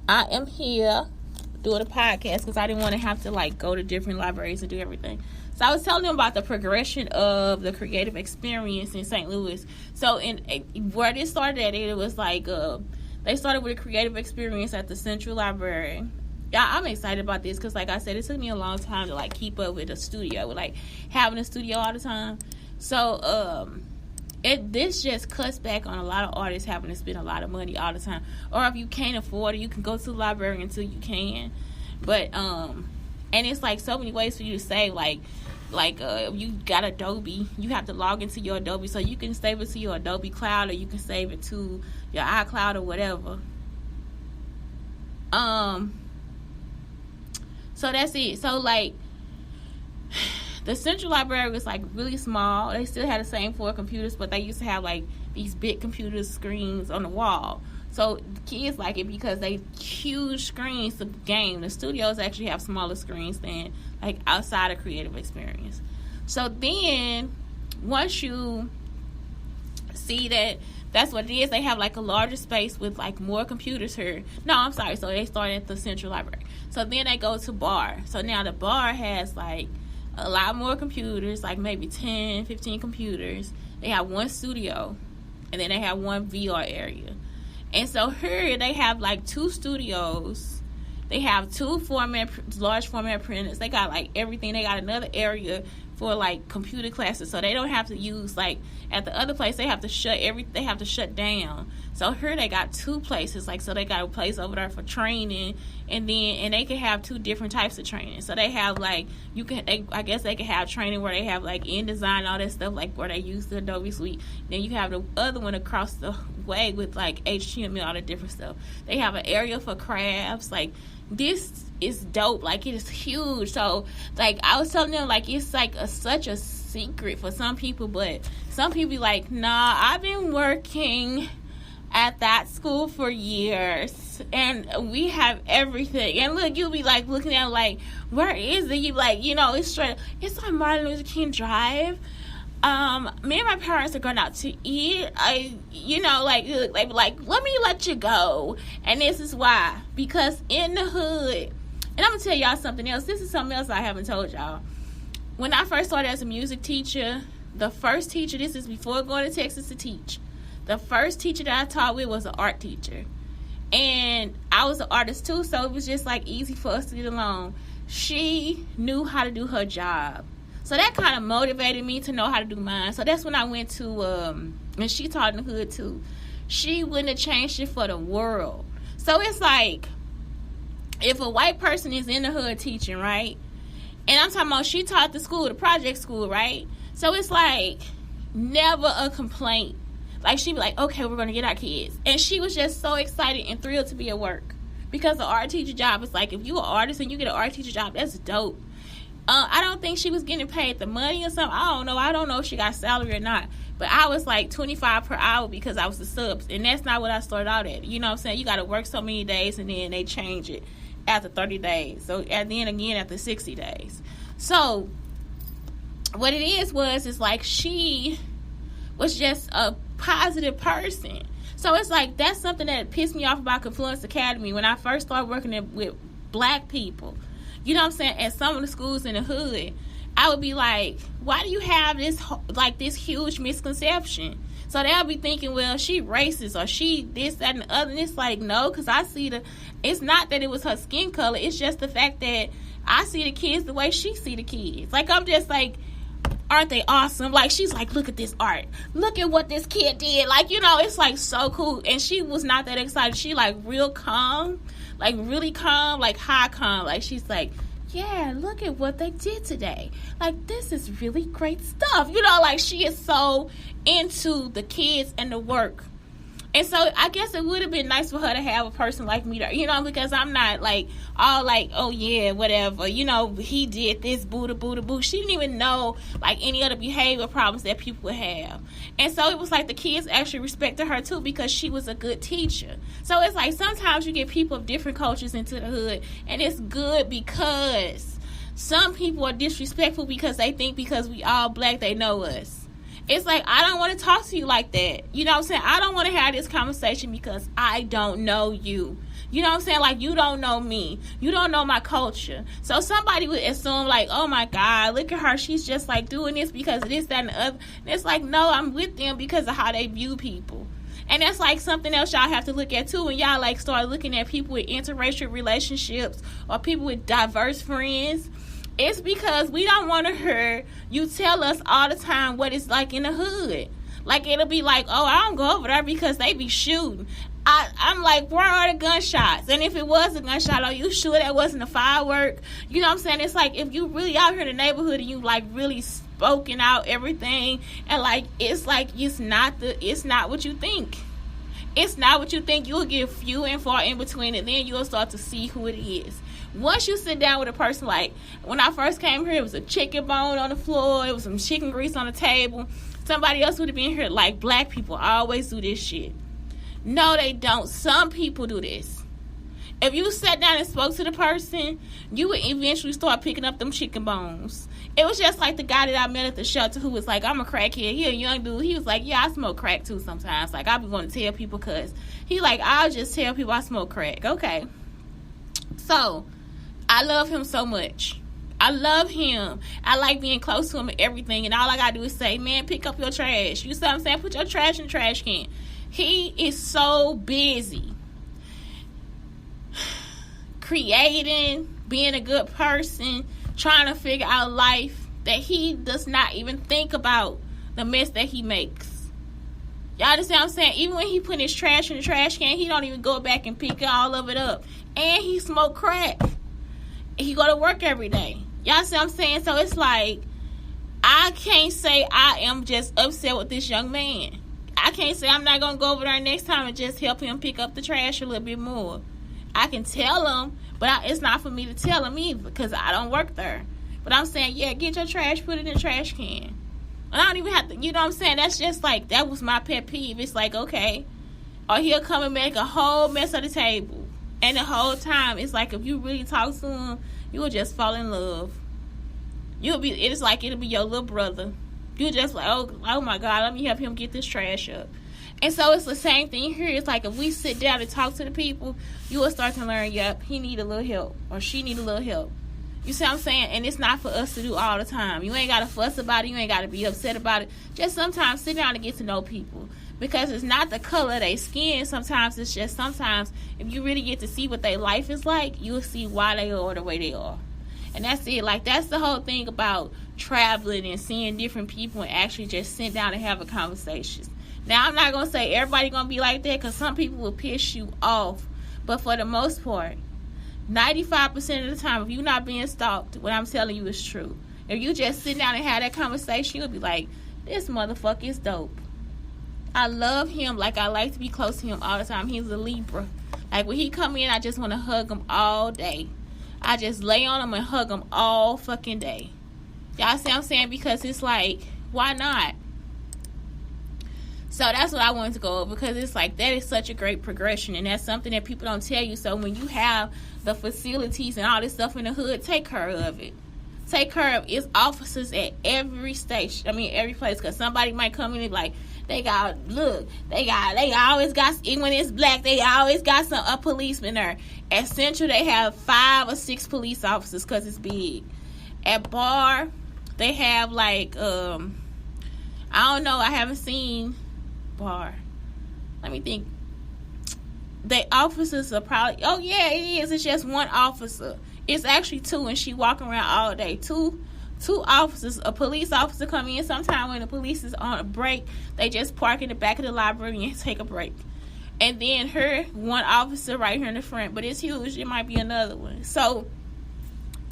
I am here doing a podcast because I didn't want to have to like go to different libraries and do everything. So I was telling them about the progression of the creative experience in St. Louis. So where this started at, it was like they started with a creative experience at the Central Library. Yeah, I'm excited about this because, like I said, it took me a long time to like keep up with a studio, with like having a studio all the time. So this just cuts back on a lot of artists having to spend a lot of money all the time. Or if you can't afford it, you can go to the library until you can. But and it's like so many ways for you to save. Like you got Adobe, you have to log into your Adobe, so you can save it to your Adobe Cloud, or you can save it to your iCloud or whatever. So that's it. So like the Central Library was like really small. They still had the same 4 computers, but they used to have like these big computer screens on the wall. So the kids like it because they huge screens to game. The studios actually have smaller screens than like outside of creative experience. So then once you see that that's what it is, they have like a larger space with like more computers here. No, I'm sorry. So they started at the Central Library. So then they go to bar. So now the bar has like a lot more computers, like maybe 10, 15 computers. They have one studio, and then they have one VR area. And so here they have like 2 studios. They have 2 large format printers. They got like everything. They got another area for like computer classes, so they don't have to use like at the other place. They have to shut down. So here they got 2 places, like, so they got a place over there for training, and they can have 2 different types of training. So they have like I guess they can have training where they have like InDesign, all that stuff, like where they use the Adobe Suite. Then you have the other one across the way with like HTML, all the different stuff. They have an area for crafts. Like this is dope. Like it is huge. So like I was telling them, like it's like such a secret for some people, but some people be like, nah, I've been working at that school for years and we have everything. And look, you'll be like looking at it like, where is it? You like, it's on Martin Luther King Drive. Me and my parents are going out to eat. Like let me let you go. And this is why. Because in the hood, and I'm going to tell y'all something else. This is something else I haven't told y'all. When I first started as a music teacher, the first teacher, this is before going to Texas to teach, the first teacher that I taught with was an art teacher. And I was an artist too, so it was just like easy for us to get along. She knew how to do her job. So that kind of motivated me to know how to do mine. So that's when I went to, and she taught in the hood too. She wouldn't have changed it for the world. So it's like, if a white person is in the hood teaching, right? And I'm talking about she taught the project school, right? So it's like, never a complaint. Like, she'd be like, okay, we're going to get our kids. And she was just so excited and thrilled to be at work. Because the art teacher job is like, if you're an artist and you get an art teacher job, that's dope. I don't think she was getting paid the money or something. I don't know if she got salary or not. But I was like $25 per hour because I was the subs. And that's not what I started out at. You know what I'm saying? You got to work so many days and then they change it after 30 days. So, and then again after 60 days. So, what it is like she was just a positive person. So it's like, that's something that pissed me off about Confluence Academy when I first started working with black people. You know what I'm saying? At some of the schools in the hood, I would be like, why do you have this huge misconception? So they'll be thinking, well, she racist or she this, that, and the other. And it's like, no, because I see it's not that it was her skin color. It's just the fact that I see the kids the way she see the kids. Like, I'm just like, aren't they awesome? Like, she's like, look at this art. Look at what this kid did. Like, it's like so cool. And she was not that excited. She like real calm, like really calm, like high calm. Like, she's like, yeah, look at what they did today. Like, this is really great stuff. Like, she is so into the kids and the work. And so I guess it would have been nice for her to have a person like me there, because I'm not like all like, oh yeah, whatever, he did this, boo. She didn't even know like any other behavior problems that people would have. And so it was like the kids actually respected her too because she was a good teacher. So it's like sometimes you get people of different cultures into the hood, and it's good because some people are disrespectful because they think because we all black they know us. It's like, I don't want to talk to you like that. You know what I'm saying? I don't want to have this conversation because I don't know you. You know what I'm saying? Like, you don't know me. You don't know my culture. So somebody would assume, like, oh, my God, look at her. She's just, like, doing this because of this, that, and the other. And it's like, no, I'm with them because of how they view people. And that's, like, something else y'all have to look at, too, when y'all, like, start looking at people with interracial relationships or people with diverse friends. It's because we don't want to hear you tell us all the time what it's like in the hood. Like, it'll be like, oh, I don't go over there because they be shooting. I'm like, where are the gunshots? And if it was a gunshot, are you sure that wasn't a firework? You know what I'm saying? It's like, if you really out here in the neighborhood and you, like, really spoken out everything, and, like, it's like, it's not what you think. It's not what you think. You'll get few and far in between, and then you'll start to see who it is. Once you sit down with a person, like, when I first came here, it was a chicken bone on the floor, it was some chicken grease on the table. Somebody else would have been here, like, black people always do this shit. No, they don't. Some people do this. If you sat down and spoke to the person, you would eventually start picking up them chicken bones. It was just like the guy that I met at the shelter who was like, I'm a crackhead. He a young dude. He was like, yeah, I smoke crack too sometimes. Like, I be wanting to tell people because he like, I'll just tell people I smoke crack. Okay. So, I love him so much. I love him. I like being close to him and everything. And all I got to do is say, man, pick up your trash. You see what I'm saying? Put your trash in the trash can. He is so busy creating, being a good person, trying to figure out life, that he does not even think about the mess that he makes. Y'all understand what I'm saying? Even when he put his trash in the trash can, he don't even go back and pick all of it up. And he smoke crack. He go to work every day. Y'all see what I'm saying? So it's like, I can't say I am just upset with this young man. I can't say I'm not going to go over there next time and just help him pick up the trash a little bit more. I can tell him, but it's not for me to tell him either because I don't work there. But I'm saying, yeah, get your trash, put it in the trash can. And I don't even have to, you know what I'm saying? That's just like, that was my pet peeve. It's like, okay. Or he'll come and make a whole mess of the table. And the whole time, it's like, if you really talk to him, you will just fall in love. It'll be your little brother. You just like, oh my God, let me help him get this trash up. And so it's the same thing here. It's like, if we sit down and talk to the people, you will start to learn, yep, he need a little help or she need a little help. You see what I'm saying? And it's not for us to do all the time. You ain't got to fuss about it. You ain't got to be upset about it. Just sometimes sit down and get to know people. Because it's not the color of their skin. Sometimes it's just, sometimes if you really get to see what their life is like, you'll see why they are the way they are. And that's it. Like, that's the whole thing about traveling and seeing different people and actually just sit down and have a conversation. Now, I'm not going to say everybody going to be like that because some people will piss you off. But for the most part, 95% of the time, if you're not being stalked, what I'm telling you is true. If you just sit down and have that conversation, you'll be like, this motherfucker is dope. I love him. Like, I like to be close to him all the time. He's a Libra. Like, when he come in, I just want to hug him all day. I just lay on him and hug him all fucking day. Y'all see what I'm saying? Because it's like, why not? So that's what I wanted to go over, because it's like, that is such a great progression, and that's something that people don't tell you. So when you have the facilities and all this stuff in the hood, take care of it. Take care of it's officers at every station. I mean, every place, because somebody might come in and be like, they always got, even when it's black, they always got a policeman there. At Central, they have 5 or 6 police officers because it's big. At Bar, they have like, I don't know, I haven't seen Bar. Let me think. The officers are probably, oh yeah, it is. It's just one officer. It's actually 2, and she walking around all day. Two officers, a police officer come in. Sometime when the police is on a break, they just park in the back of the library and take a break. And then one officer right here in the front, but it's huge. It might be another one. So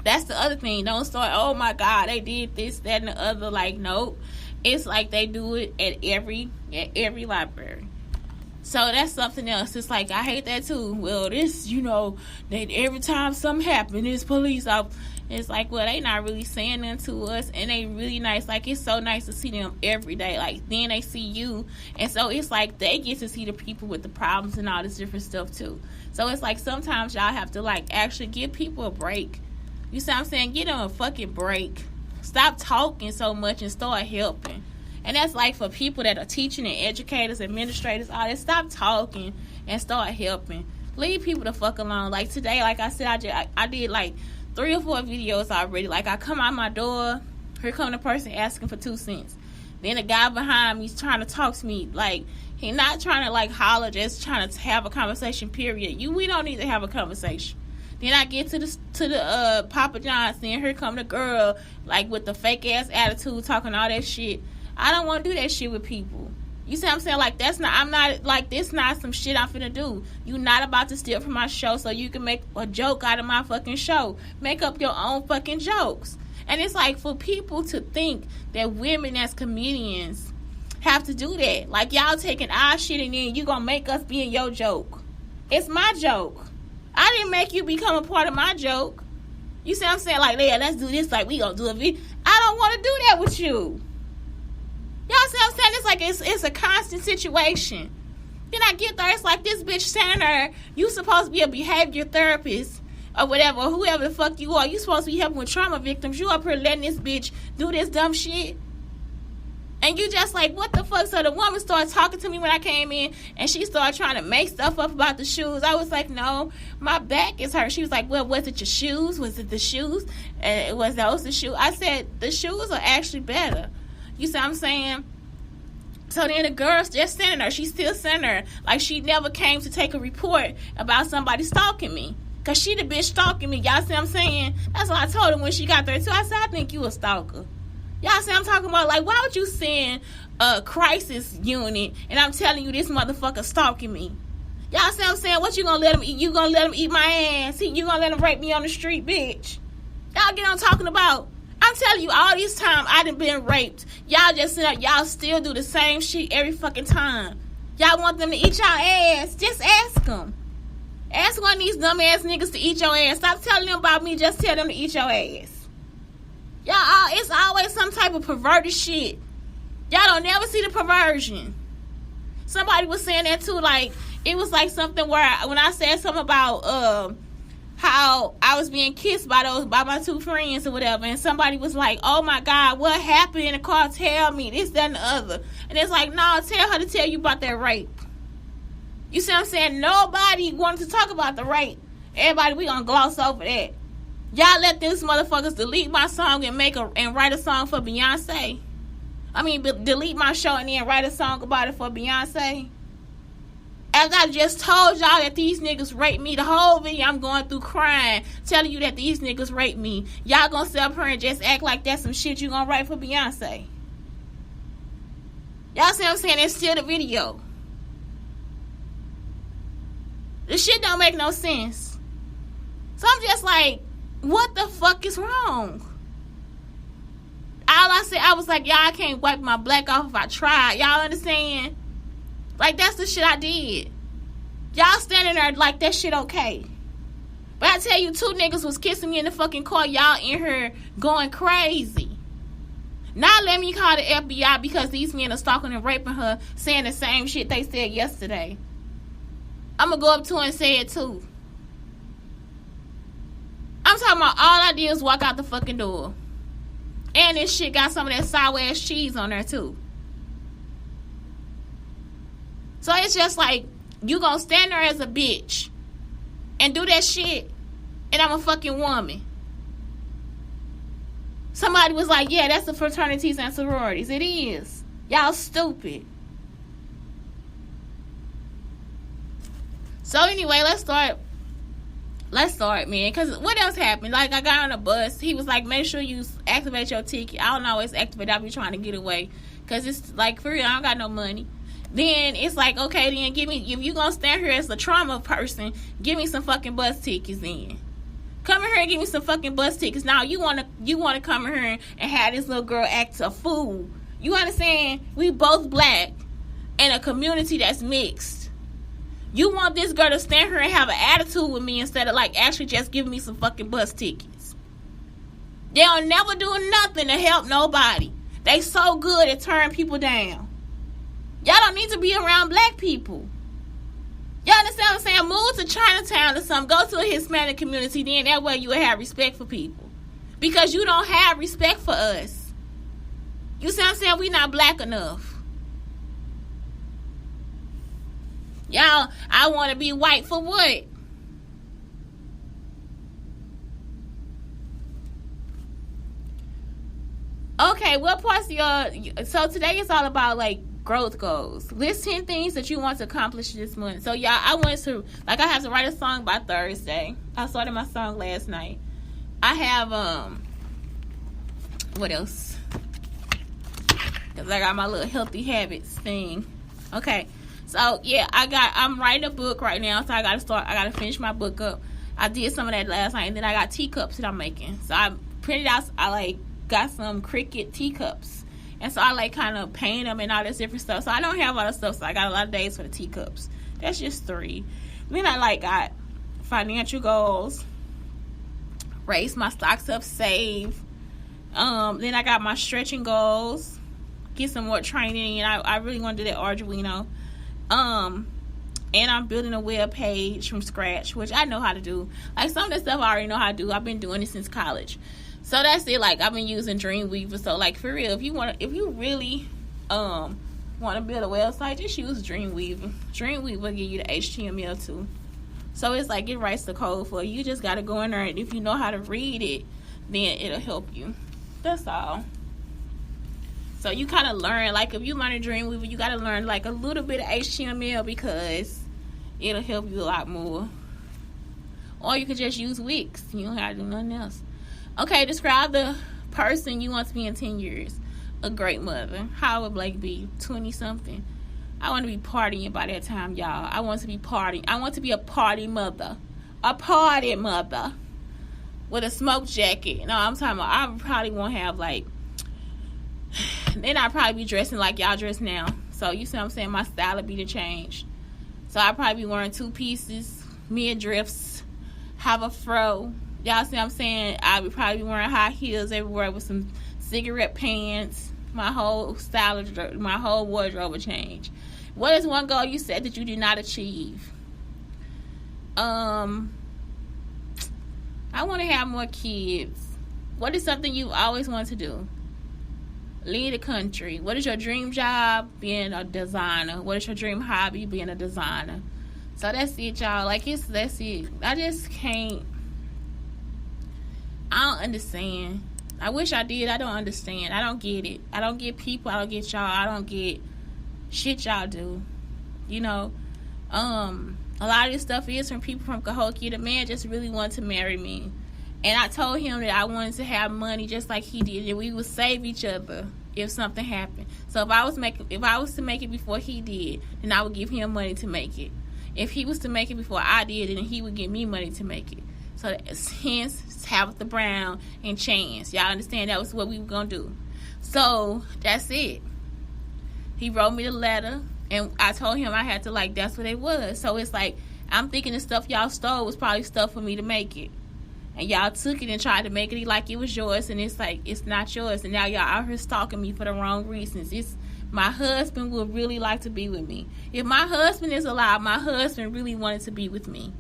that's the other thing. Don't start, oh my God, they did this, that, and the other. Like, nope. It's like they do it at every library. So that's something else. It's like, I hate that too. Well, this, that every time something happens, this police officer. It's like, well, they not really saying nothing to us, and they really nice. Like, it's so nice to see them every day. Like, then they see you, and so it's like they get to see the people with the problems and all this different stuff too. So it's like, sometimes y'all have to, like, actually give people a break. You see what I'm saying? Give them a fucking break. Stop talking so much and start helping. And that's like for people that are teaching and educators, administrators, all that. Stop talking and start helping. Leave people the fuck alone. Like today, like I said, I did like 3 or 4 videos already. Like I come out my door, here come the person asking for 2 cents. Then the guy behind me's trying to talk to me. Like he not trying to like holler, just trying to have a conversation. Period. We don't need to have a conversation. Then I get to the Papa John's, and here come the girl like with the fake ass attitude, talking all that shit. I don't want to do that shit with people. You see what I'm saying? Like I'm not like this. Not some shit I'm finna do. You not about to steal from my show so you can make a joke out of my fucking show. Make up your own fucking jokes. And it's like for people to think that women as comedians have to do that. Like y'all taking our shit and then you gonna make us be in your joke. It's my joke. I didn't make you become a part of my joke. You see what I'm saying? Like, yeah, let's do this. Like, we gonna do a video. I don't want to do that with you. Y'all see what I'm saying? It's like it's a constant situation. Then I get there, it's like this bitch standing there. You supposed to be a behavior therapist or whatever, or whoever the fuck you are. You supposed to be helping with trauma victims. You up here letting this bitch do this dumb shit. And you just like, what the fuck? So the woman started talking to me when I came in, and she started trying to make stuff up about the shoes. I was like, no, my back is hurt. She was like, well, was it your shoes? Was it the shoes? Was those the shoes? I said, the shoes are actually better. You see what I'm saying? So then the girl's just standing there. She's still standing there. Like she never came to take a report about somebody stalking me. Because she the bitch stalking me. Y'all see what I'm saying? That's what I told her when she got there too. I said, I think you a stalker. Y'all see what I'm talking about? Like, why would you send a crisis unit and I'm telling you this motherfucker stalking me? Y'all see what I'm saying? What you gonna let him eat? You gonna let him eat my ass? You gonna let him rape me on the street, bitch? Y'all get on talking about. I'm telling you, all this time I done been raped. Y'all just sit up. Y'all still do the same shit every fucking time. Y'all want them to eat y'all ass? Just ask them. Ask one of these dumb ass niggas to eat your ass. Stop telling them about me. Just tell them to eat your ass. Y'all, it's always some type of perverted shit. Y'all don't never see the perversion. Somebody was saying that too. Like it was like something where when I said something about how I was being kissed by my 2 friends or whatever, and somebody was like, oh my God, what happened in the car? Tell me this, that, and the other. And it's like, no, tell her to tell you about that rape. You see what I'm saying? Nobody wanted to talk about the rape. Everybody, we gonna gloss over that. Y'all let these motherfuckers delete my song and write a song for Beyonce. I mean, delete my show and then write a song about it for Beyonce. As I just told y'all that these niggas raped me, the whole video I'm going through crying, telling you that these niggas raped me. Y'all gonna sit up here and just act like that's some shit you gonna write for Beyonce. Y'all see what I'm saying? It's still the video. This shit don't make no sense. So I'm just like, what the fuck is wrong? All I said, I was like, y'all, I can't wipe my black off if I tried. Y'all understand? Like, that's the shit I did. Y'all standing there like that shit okay. But I tell you, 2 niggas was kissing me in the fucking car. Y'all in here going crazy. Now let me call the FBI because these men are stalking and raping her, saying the same shit they said yesterday. I'm going to go up to her and say it too. I'm talking about all I did was walk out the fucking door. And this shit got some of that sour ass cheese on there too. So it's just like, you gonna stand there as a bitch and do that shit, and I'm a fucking woman. Somebody was like, yeah, that's the fraternities and sororities. It is. Y'all stupid. So anyway, let's start, man. Because what else happened? Like, I got on a bus. He was like, make sure you activate your ticket. I don't always activate. I'll be trying to get away. Because it's like, for real, I don't got no money. Then it's like, okay, then give me, if you gonna stand here as a trauma person, give me some fucking bus tickets then. Come in here and give me some fucking bus tickets. Now you wanna come in here and have this little girl act a fool. You understand? We both black in a community that's mixed. You want this girl to stand here and have an attitude with me instead of like actually just giving me some fucking bus tickets. They don't never do nothing to help nobody. They so good at turning people down. Y'all don't need to be around black people. Y'all understand what I'm saying? Move to Chinatown or something. Go to a Hispanic community. Then that way you will have respect for people. Because you don't have respect for us. You see what I'm saying? We not black enough. Y'all, I want to be white for what? Okay, what parts of your... So today is all about, like, growth goals. List 10 things that you want to accomplish this month. So, y'all, I wanted to... Like, I have to write a song by Thursday. I started my song last night. I have, what else? Because I got my little healthy habits thing. Okay. So, yeah, I'm writing a book right now. So, I got to finish my book up. I did some of that last night. And then I got teacups that I'm making. So, I printed out... got some Cricut teacups, and so I kind of paint them and all this different stuff. So I don't have a lot of stuff, so I got a lot of days for the teacups. That's just 3. Then I got financial goals, raise my stocks up, save. Then I got my stretching goals, get some more training, and I really want to do that Arduino. And I'm building a web page from scratch, which I know how to do. Like, some of the stuff I already know how to do. I've been doing it since college. So that's it. Like, I've been using Dreamweaver. So, like, for real, if you really want to build a website, just use Dreamweaver. Dreamweaver will give you the HTML too. So it's like, it writes the code for you. You just got to go in there, and if you know how to read it, then it'll help you. That's all. So you kind of learn, like, if you learn in Dreamweaver, you got to learn, like, a little bit of HTML, because it'll help you a lot more. Or you could just use Wix. You don't have to do nothing else. Okay, describe the person you want to be in 10 years. A great mother. How would Blake be? 20-something. I want to be partying by that time, y'all. I want to be partying. I want to be a party mother. A party mother. With a smoke jacket. No, I'm talking about, I probably won't have, like... Then I'd probably be dressing like y'all dress now. So, you see what I'm saying? My style would be to change. So, I'd probably be wearing 2 pieces. Mid-drifts. Have a fro. Y'all see what I'm saying? I would probably be wearing high heels everywhere with some cigarette pants. My whole style, my whole wardrobe would change. What is one goal you said that you did not achieve? I want to have more kids. What is something you always wanted to do? Lead the country. What is your dream job? Being a designer. What is your dream hobby? Being a designer. So that's it, y'all. Like, that's it. I just can't. I don't understand. I wish I did. I don't understand. I don't get it. I don't get people. I don't get y'all. I don't get shit y'all do. You know, a lot of this stuff is from people from Cahokia. The man just really wanted to marry me. And I told him that I wanted to have money just like he did, and we would save each other if something happened. So if I was to make it before he did, then I would give him money to make it. If he was to make it before I did, then he would give me money to make it. So hence Tabitha Brown and Chance. Y'all understand that was what we were gonna do. So that's it. He wrote me the letter, and I told him I had to, like, that's what it was. So it's like, I'm thinking the stuff y'all stole was probably stuff for me to make it. And y'all took it and tried to make it like it was yours, and it's like, it's not yours. And now y'all out here stalking me for the wrong reasons. It's, my husband would really like to be with me. If my husband is alive, my husband really wanted to be with me.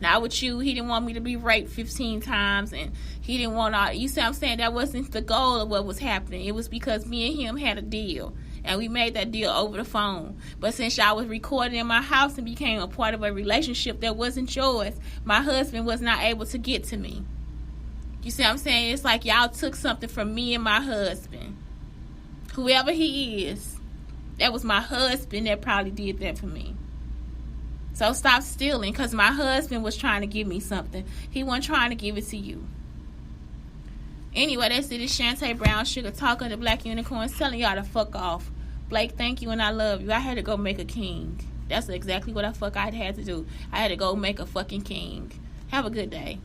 Not with you. He didn't want me to be raped 15 times, and he didn't want all. You see what I'm saying? That wasn't the goal of what was happening. It was because me and him had a deal, and we made that deal over the phone. But since y'all was recording in my house and became a part of a relationship that wasn't yours, my husband was not able to get to me. You see what I'm saying? It's like y'all took something from me and my husband. Whoever he is, that was my husband that probably did that for me. So stop stealing, because my husband was trying to give me something. He wasn't trying to give it to you. Anyway, that's it. It's Shante Brown Sugar talking to Black Unicorns, telling y'all to fuck off. Blake, thank you and I love you. I had to go make a king. That's exactly what I had to do. I had to go make a fucking king. Have a good day.